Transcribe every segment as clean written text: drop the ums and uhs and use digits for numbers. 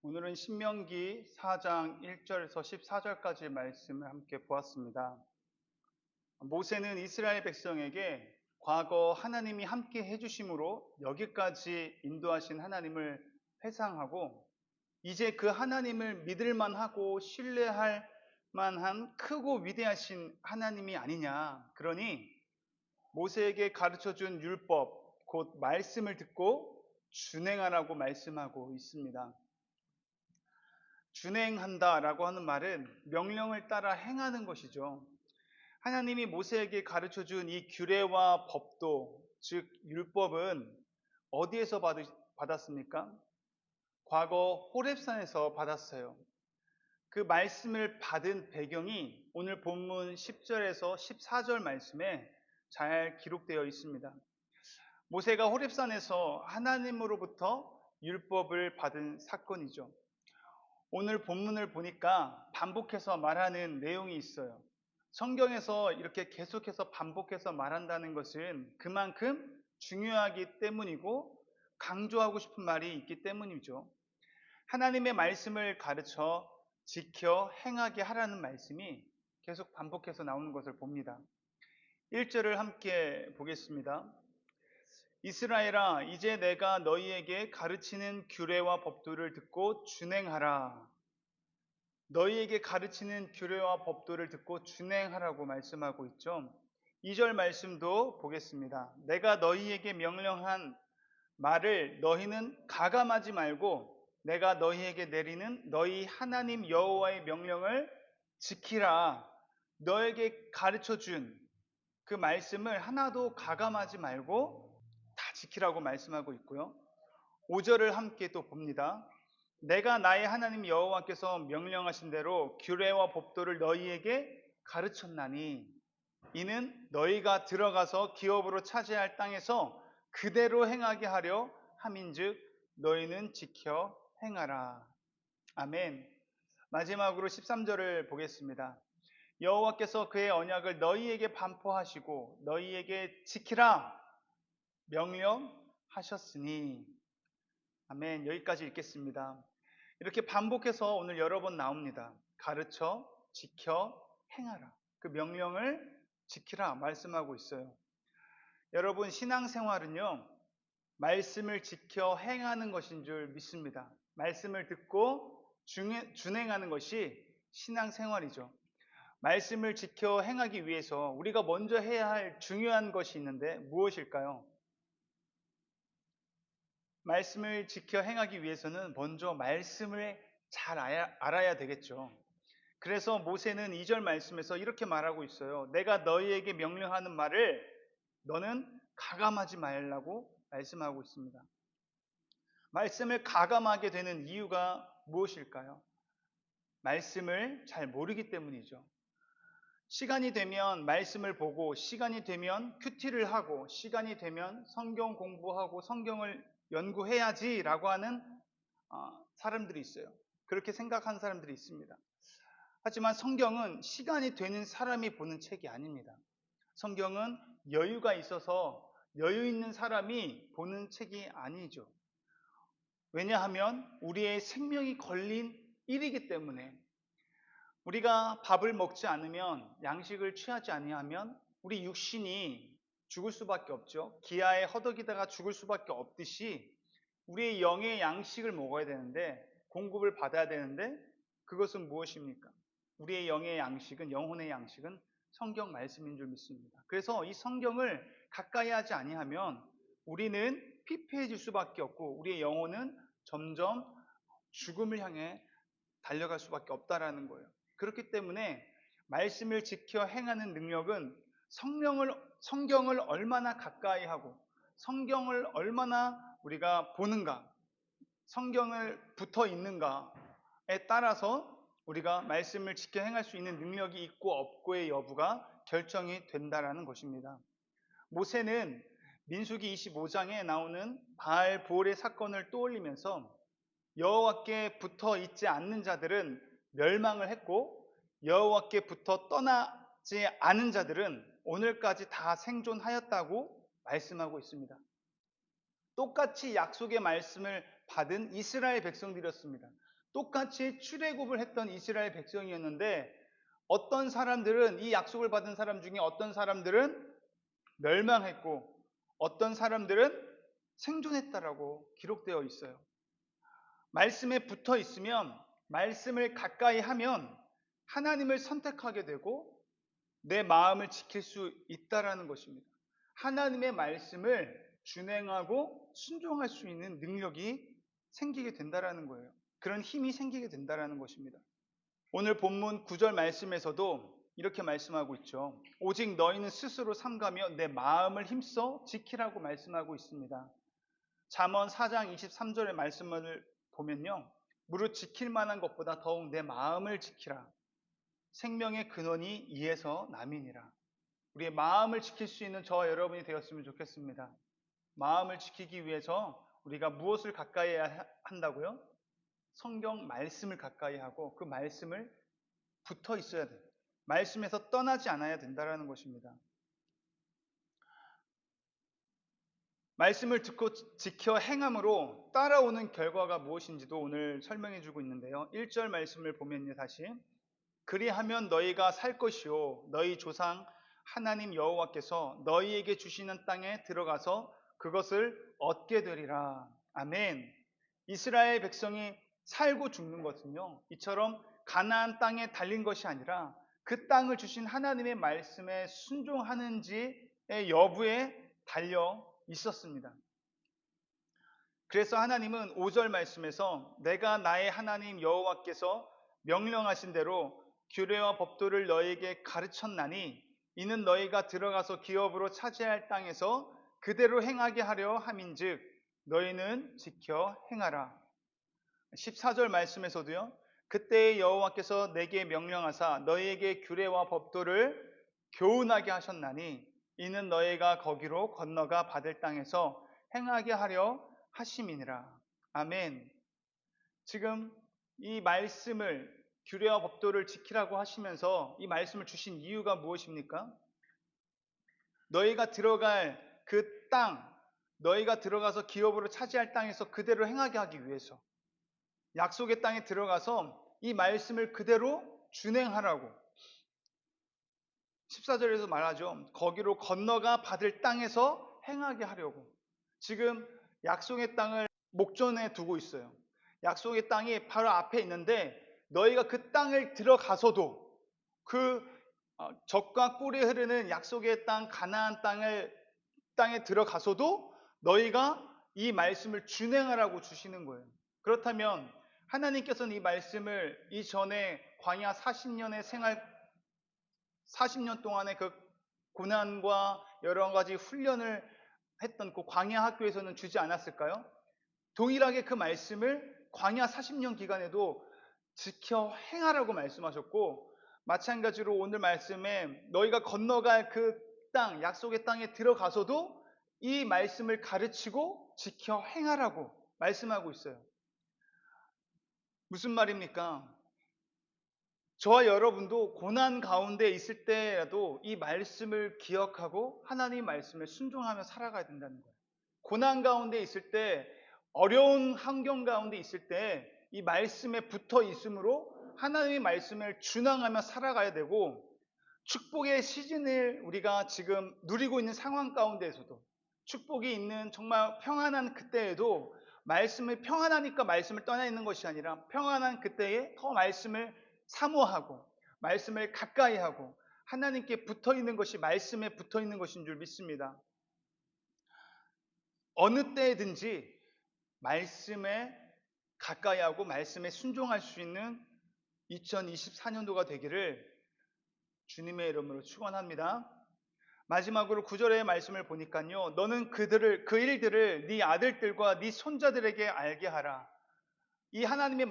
오늘은 신명기 4장 1절에서 14절까지 말씀을 함께 보았습니다. 모세는 이스라엘 백성에게 과거 하나님이 함께 해주심으로 여기까지 인도하신 하나님을 회상하고 이제 그 하나님을 믿을 만하고 신뢰할 만한 크고 위대하신 하나님이 아니냐. 그러니 모세에게 가르쳐준 율법, 곧 말씀을 듣고 준행하라고 말씀하고 있습니다. 준행한다라고 하는 말은 명령을 따라 행하는 것이죠. 하나님이 모세에게 가르쳐 준 이 규례와 법도, 즉 율법은 어디에서 받았습니까? 과거 호렙산에서 받았어요. 그 말씀을 받은 배경이 오늘 본문 10절에서 14절 말씀에 잘 기록되어 있습니다. 모세가 호렙산에서 하나님으로부터 율법을 받은 사건이죠. 오늘 본문을 보니까 반복해서 말하는 내용이 있어요. 성경에서 이렇게 계속해서 반복해서 말한다는 것은 그만큼 중요하기 때문이고 강조하고 싶은 말이 있기 때문이죠. 하나님의 말씀을 가르쳐 지켜 행하게 하라는 말씀이 계속 반복해서 나오는 것을 봅니다. 1절을 함께 보겠습니다. 이스라엘아, 이제 내가 너희에게 가르치는 규례와 법도를 듣고 준행하라. 너희에게 가르치는 규례와 법도를 듣고 준행하라고 말씀하고 있죠. 2절 말씀도 보겠습니다. 내가 너희에게 명령한 말을 너희는 가감하지 말고 내가 너희에게 내리는 너희 하나님 여호와의 명령을 지키라. 너에게 가르쳐 준 그 말씀을 하나도 가감하지 말고 다 지키라고 말씀하고 있고요. 5절을 함께 또 봅니다. 내가 나의 하나님 여호와께서 명령하신 대로 규례와 법도를 너희에게 가르쳤나니 이는 너희가 들어가서 기업으로 차지할 땅에서 그대로 행하게 하려 함인즉 너희는 지켜 행하라. 아멘. 마지막으로 13절을 보겠습니다. 여호와께서 그의 언약을 너희에게 반포하시고 너희에게 지키라 명령하셨으니. 아멘. 여기까지 읽겠습니다. 이렇게 반복해서 오늘 여러 번 나옵니다. 가르쳐, 지켜, 행하라. 그 명령을 지키라 말씀하고 있어요. 여러분, 신앙생활은요, 말씀을 지켜 행하는 것인 줄 믿습니다. 말씀을 듣고 준행하는 것이 신앙생활이죠. 말씀을 지켜 행하기 위해서 우리가 먼저 해야 할 중요한 것이 있는데 무엇일까요? 말씀을 지켜 행하기 위해서는 먼저 말씀을 잘 알아야 되겠죠. 그래서 모세는 2절 말씀에서 이렇게 말하고 있어요. 내가 너희에게 명령하는 말을 너는 가감하지 말라고 말씀하고 있습니다. 말씀을 가감하게 되는 이유가 무엇일까요? 말씀을 잘 모르기 때문이죠. 시간이 되면 말씀을 보고, 시간이 되면 큐티를 하고, 시간이 되면 성경 공부하고 성경을 연구해야지라고 하는 사람들이 있어요. 그렇게 생각하는 사람들이 있습니다. 하지만 성경은 시간이 되는 사람이 보는 책이 아닙니다. 성경은 여유가 있어서 여유 있는 사람이 보는 책이 아니죠. 왜냐하면 우리의 생명이 걸린 일이기 때문에. 우리가 밥을 먹지 않으면, 양식을 취하지 아니하면 우리 육신이 죽을 수밖에 없죠. 기아에 허덕이다가 죽을 수밖에 없듯이 우리의 영의 양식을 먹어야 되는데, 공급을 받아야 되는데, 그것은 무엇입니까? 우리의 영의 양식은, 영혼의 양식은 성경 말씀인 줄 믿습니다. 그래서 이 성경을 가까이 하지 아니하면 우리는 피폐해질 수밖에 없고 우리의 영혼은 점점 죽음을 향해 달려갈 수밖에 없다라는 거예요. 그렇기 때문에 말씀을 지켜 행하는 능력은 성경을 얼마나 가까이 하고 성경을 얼마나 우리가 보는가, 성경을 붙어 있는가에 따라서 우리가 말씀을 지켜 행할 수 있는 능력이 있고 없고의 여부가 결정이 된다라는 것입니다. 모세는 민수기 25장에 나오는 바알 보올의 사건을 떠올리면서 여호와께 붙어 있지 않는 자들은 멸망을 했고 여호와께 붙어 떠나지 않은 자들은 오늘까지 다 생존하였다고 말씀하고 있습니다. 똑같이 약속의 말씀을 받은 이스라엘 백성들이었습니다. 똑같이 출애굽을 했던 이스라엘 백성이었는데 어떤 사람들은 이 약속을 받은 사람 중에 어떤 사람들은 멸망했고 어떤 사람들은 생존했다라고 기록되어 있어요. 말씀에 붙어 있으면 말씀을 가까이 하면 하나님을 선택하게 되고 내 마음을 지킬 수 있다라는 것입니다. 하나님의 말씀을 준행하고 순종할 수 있는 능력이 생기게 된다라는 거예요. 그런 힘이 생기게 된다라는 것입니다. 오늘 본문 9절 말씀에서도 이렇게 말씀하고 있죠. 오직 너희는 스스로 삼가며 내 마음을 힘써 지키라고 말씀하고 있습니다. 잠언 4장 23절의 말씀을 보면요. 무릇 지킬 만한 것보다 더욱 내 마음을 지키라. 생명의 근원이 이에서 남이니라. 우리의 마음을 지킬 수 있는 저와 여러분이 되었으면 좋겠습니다. 마음을 지키기 위해서 우리가 무엇을 가까이 해야 한다고요? 성경 말씀을 가까이 하고 그 말씀을 붙어 있어야 돼요. 말씀에서 떠나지 않아야 된다는 것입니다. 말씀을 듣고 지켜 행함으로 따라오는 결과가 무엇인지도 오늘 설명해 주고 있는데요. 1절 말씀을 보면요. 다시 그리하면 너희가 살 것이요 너희 조상 하나님 여호와께서 너희에게 주시는 땅에 들어가서 그것을 얻게 되리라. 아멘. 이스라엘 백성이 살고 죽는 것은요. 이처럼 가나안 땅에 달린 것이 아니라 그 땅을 주신 하나님의 말씀에 순종하는지의 여부에 달려 있었습니다. 그래서 하나님은 5절 말씀에서 내가 나의 하나님 여호와께서 명령하신 대로 규례와 법도를 너희에게 가르쳤나니 이는 너희가 들어가서 기업으로 차지할 땅에서 그대로 행하게 하려 함인즉 너희는 지켜 행하라. 14절 말씀에서도요. 그때의 여호와께서 내게 명령하사 너희에게 규례와 법도를 교훈하게 하셨나니 이는 너희가 거기로 건너가 받을 땅에서 행하게 하려 하심이니라. 아멘. 지금 이 말씀을 규례와 법도를 지키라고 하시면서 이 말씀을 주신 이유가 무엇입니까? 너희가 들어갈 그 땅, 너희가 들어가서 기업으로 차지할 땅에서 그대로 행하게 하기 위해서 약속의 땅에 들어가서 이 말씀을 그대로 준행하라고 14절에서 말하죠. 거기로 건너가 받을 땅에서 행하게 하려고. 지금 약속의 땅을 목전에 두고 있어요. 약속의 땅이 바로 앞에 있는데 너희가 그 땅을 들어가서도 그 젖과 꿀이 흐르는 약속의 땅 가나안 땅에 들어가서도 너희가 이 말씀을 준행하라고 주시는 거예요. 그렇다면 하나님께서는 이 말씀을 이전에 광야 40년의 생활 40년 동안의 그 고난과 여러 가지 훈련을 했던 그 광야 학교에서는 주지 않았을까요? 동일하게 그 말씀을 광야 40년 기간에도 지켜 행하라고 말씀하셨고 마찬가지로 오늘 말씀에 너희가 건너갈 그 땅, 약속의 땅에 들어가서도 이 말씀을 가르치고 지켜 행하라고 말씀하고 있어요. 무슨 말입니까? 저와 여러분도 고난 가운데 있을 때라도 이 말씀을 기억하고 하나님 말씀에 순종하며 살아가야 된다는 거예요. 고난 가운데 있을 때, 어려운 환경 가운데 있을 때 이 말씀에 붙어 있으므로 하나님의 말씀을 준항하며 살아가야 되고 축복의 시즌을 우리가 지금 누리고 있는 상황 가운데에서도 축복이 있는 정말 평안한 그때에도 말씀을 평안하니까 말씀을 떠나 있는 것이 아니라 평안한 그때에 더 말씀을 사모하고 말씀을 가까이 하고 하나님께 붙어 있는 것이 말씀에 붙어 있는 것인 줄 믿습니다. 어느 때든지 말씀에 가까이 하고 말씀에 순종할 수 있는 2024년도가 되기를 주님의 이름으로 축원합니다. 마지막으로 9절의 말씀을 보니까요. 너는 그 일들을 네 아들들과 네 손자들에게 알게 하라. 이 하나님의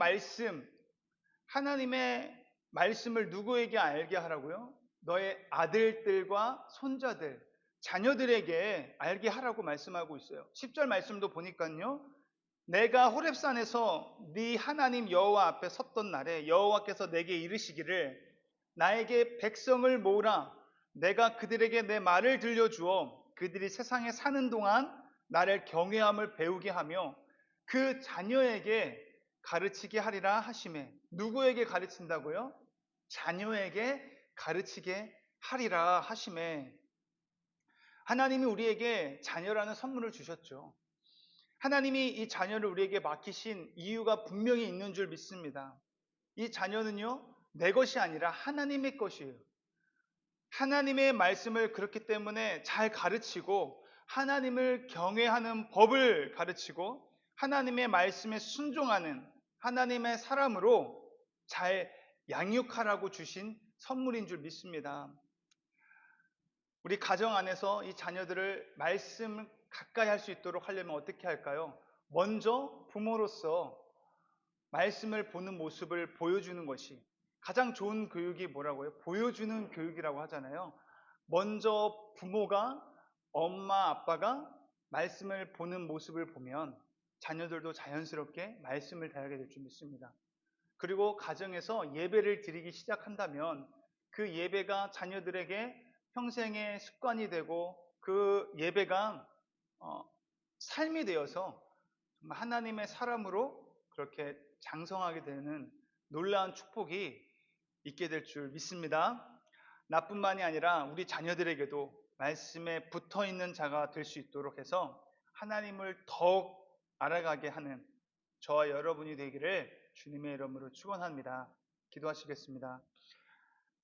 말씀을 누구에게 알게 하라고요? 너의 아들들과 손자들, 자녀들에게 알게 하라고 말씀하고 있어요. 10절 말씀도 보니까요. 내가 호렙산에서 네 하나님 여호와 앞에 섰던 날에 여호와께서 내게 이르시기를 나에게 백성을 모으라. 내가 그들에게 내 말을 들려주어 그들이 세상에 사는 동안 나를 경외함을 배우게 하며 그 자녀에게 가르치게 하리라 하심에, 누구에게 가르친다고요? 자녀에게 가르치게 하리라 하심에, 하나님이 우리에게 자녀라는 선물을 주셨죠. 하나님이 이 자녀를 우리에게 맡기신 이유가 분명히 있는 줄 믿습니다. 이 자녀는요, 내 것이 아니라 하나님의 것이에요. 하나님의 말씀을 그렇기 때문에 잘 가르치고, 하나님을 경외하는 법을 가르치고, 하나님의 말씀에 순종하는 하나님의 사람으로 잘 양육하라고 주신 선물인 줄 믿습니다. 우리 가정 안에서 이 자녀들을 말씀 가까이 할 수 있도록 하려면 어떻게 할까요? 먼저 부모로서 말씀을 보는 모습을 보여주는 것이 가장 좋은 교육이 뭐라고요? 보여주는 교육이라고 하잖아요. 먼저 부모가, 엄마, 아빠가 말씀을 보는 모습을 보면 자녀들도 자연스럽게 말씀을 대하게 될 줄 믿습니다. 그리고 가정에서 예배를 드리기 시작한다면 그 예배가 자녀들에게 평생의 습관이 되고, 그 예배가 삶이 되어서 정말 하나님의 사람으로 그렇게 장성하게 되는 놀라운 축복이 있게 될 줄 믿습니다. 나뿐만이 아니라 우리 자녀들에게도 말씀에 붙어 있는 자가 될 수 있도록 해서 하나님을 더욱 알아가게 하는 저와 여러분이 되기를 주님의 이름으로 축원합니다. 기도하시겠습니다.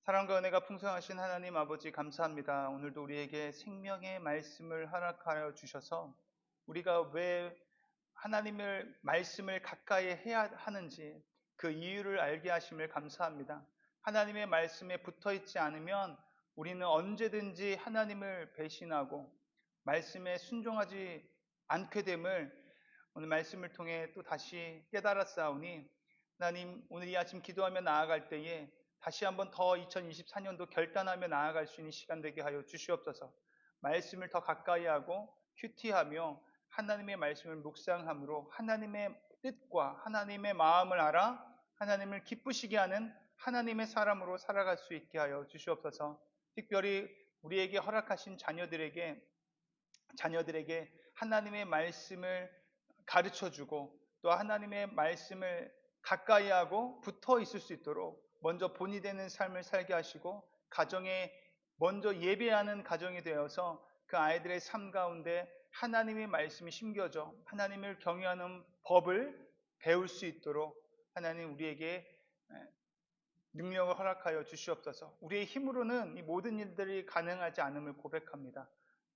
사랑과 은혜가 풍성하신 하나님 아버지, 감사합니다. 오늘도 우리에게 생명의 말씀을 허락하여 주셔서 우리가 왜 하나님의 말씀을 가까이 해야 하는지 그 이유를 알게 하심을 감사합니다. 하나님의 말씀에 붙어 있지 않으면 우리는 언제든지 하나님을 배신하고 말씀에 순종하지 않게 됨을 오늘 말씀을 통해 또 다시 깨달았사오니, 하나님, 오늘 이 아침 기도하며 나아갈 때에 다시 한번 더 2024년도 결단하며 나아갈 수 있는 시간 되게 하여 주시옵소서. 말씀을 더 가까이 하고 큐티하며 하나님의 말씀을 묵상함으로 하나님의 뜻과 하나님의 마음을 알아 하나님을 기쁘시게 하는 하나님의 사람으로 살아갈 수 있게 하여 주시옵소서. 특별히 우리에게 허락하신 자녀들에게 하나님의 말씀을 가르쳐주고, 또 하나님의 말씀을 가까이 하고 붙어 있을 수 있도록 먼저 본이 되는 삶을 살게 하시고, 가정에 먼저 예배하는 가정이 되어서 그 아이들의 삶 가운데 하나님의 말씀이 심겨져 하나님을 경외하는 법을 배울 수 있도록 하나님 우리에게 능력을 허락하여 주시옵소서. 우리의 힘으로는 이 모든 일들이 가능하지 않음을 고백합니다.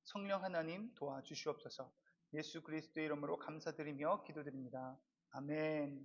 성령 하나님 도와주시옵소서. 예수 그리스도의 이름으로 감사드리며 기도드립니다. 아멘.